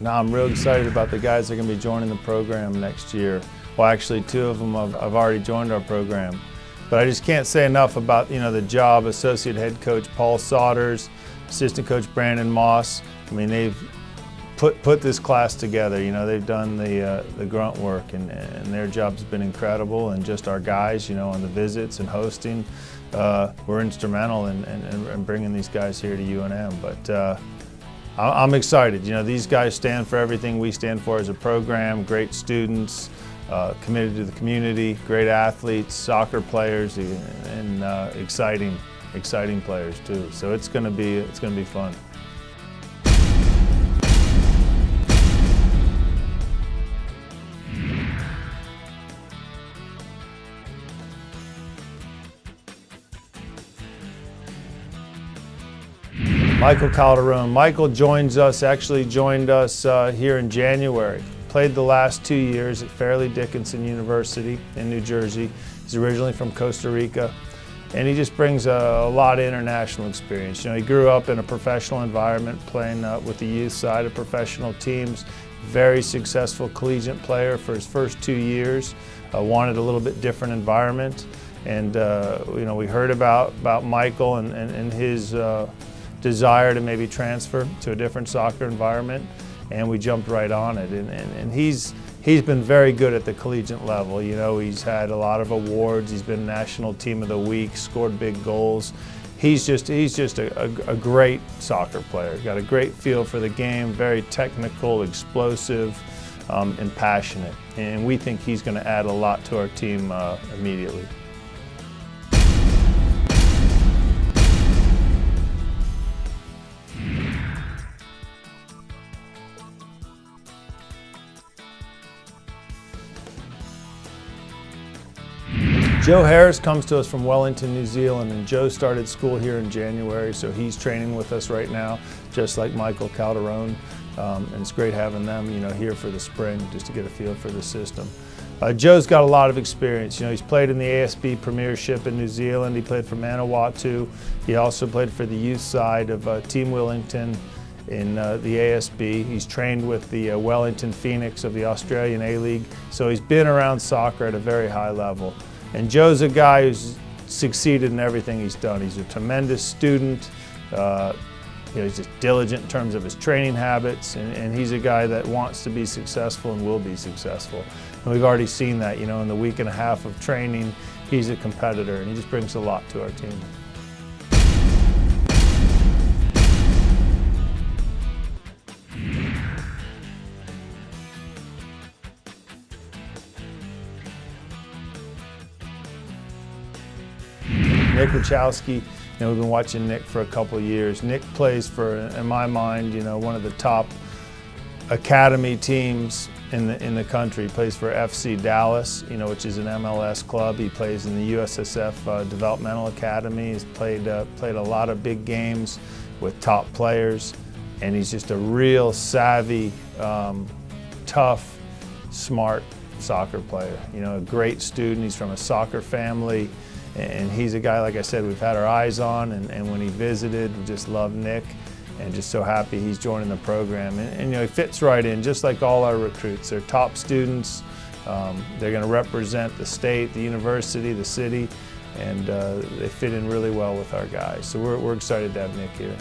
No, I'm real excited about the guys that are going to be joining the program next year. Well, actually, two of them have already joined our program. But I just can't say enough about the job associate head coach Paul Sodders, assistant coach Brandon Moss. I mean, they've put this class together. They've done the grunt work, and their job's been incredible. And just our guys, on the visits and hosting, were instrumental in bringing these guys here to UNM. But I'm excited. These guys stand for everything we stand for as a program. Great students, committed to the community, great athletes, soccer players, and exciting players too. So it's going to be fun. Michael Calderon. Michael actually joined us here in January. Played the last 2 years at Fairleigh Dickinson University in New Jersey. He's originally from Costa Rica, and he just brings a lot of international experience. He grew up in a professional environment, playing with the youth side of professional teams. Very successful collegiate player for his first 2 years. Wanted a little bit different environment, and we heard about Michael and his desire to maybe transfer to a different soccer environment, and we jumped right on it. And he's been very good at the collegiate level. He's had a lot of awards. He's been National Team of the Week, scored big goals. He's just a great soccer player. Got a great feel for the game, very technical, explosive, and passionate. And we think he's going to add a lot to our team immediately. Joe Harris comes to us from Wellington, New Zealand, and Joe started school here in January, so he's training with us right now, just like Michael Calderon. And it's great having them, here for the spring, just to get a feel for the system. Joe's got a lot of experience. He's played in the ASB Premiership in New Zealand. He played for Manawatu. He also played for the youth side of Team Wellington in the ASB. He's trained with the Wellington Phoenix of the Australian A-League, so he's been around soccer at a very high level. And Joe's a guy who's succeeded in everything he's done. He's a tremendous student. He's just diligent in terms of his training habits, and he's a guy that wants to be successful and will be successful. And we've already seen that, in the week and a half of training, he's a competitor, and he just brings a lot to our team. Nick Rutowski, we've been watching Nick for a couple of years. Nick plays for, in my mind, one of the top academy teams in the country. He plays for FC Dallas, which is an MLS club. He plays in the USSF Developmental Academy. He's played a lot of big games with top players, and he's just a real savvy, tough, smart soccer player. A great student. He's from a soccer family. And he's a guy, like I said, we've had our eyes on, and when he visited, we just loved Nick, and just so happy he's joining the program. And he fits right in, just like all our recruits. They're top students. They're going to represent the state, the university, the city, and they fit in really well with our guys. So we're excited to have Nick here.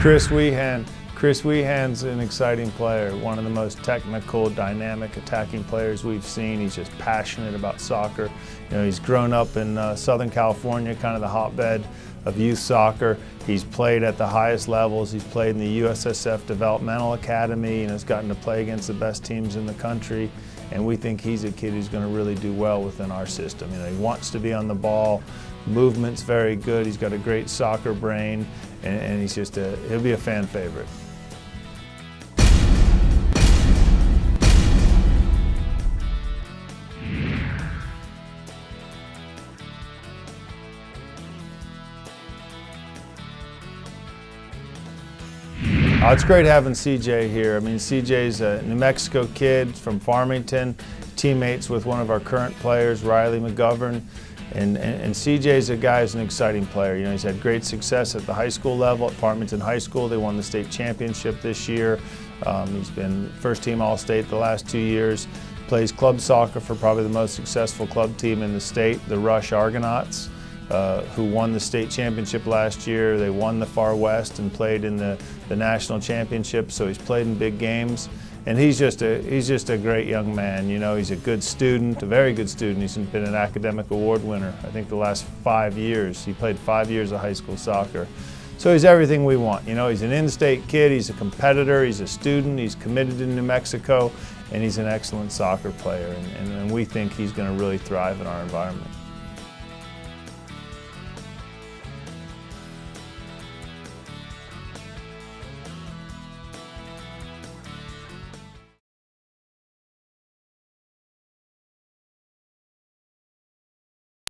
Chris Weehan's an exciting player, one of the most technical, dynamic, attacking players we've seen. He's just passionate about soccer. He's grown up in Southern California, kind of the hotbed of youth soccer. He's played at the highest levels. He's played in the USSF Developmental Academy, and has gotten to play against the best teams in the country. And we think he's a kid who's going to really do well within our system. He wants to be on the ball. Movement's very good. He's got a great soccer brain, and he's just he'll be a fan favorite. Oh, it's great having CJ here. I mean, CJ's a New Mexico kid from Farmington, teammates with one of our current players, Riley McGovern. And CJ's a guy who's an exciting player. You know, he's had great success at the high school level, at Farmington High School. They won the state championship this year. He's been first team All-State the last 2 years. Plays club soccer for probably the most successful club team in the state, the Rush Argonauts, who won the state championship last year. They won the Far West and played in the national championship, so he's played in big games. And he's just a great young man. You know, he's a good student, a very good student. He's been an academic award winner, I think the last 5 years. He played 5 years of high school soccer. So he's everything we want. You know, he's an in-state kid, he's a competitor, he's a student, he's committed to New Mexico, and he's an excellent soccer player. And we think he's going to really thrive in our environment.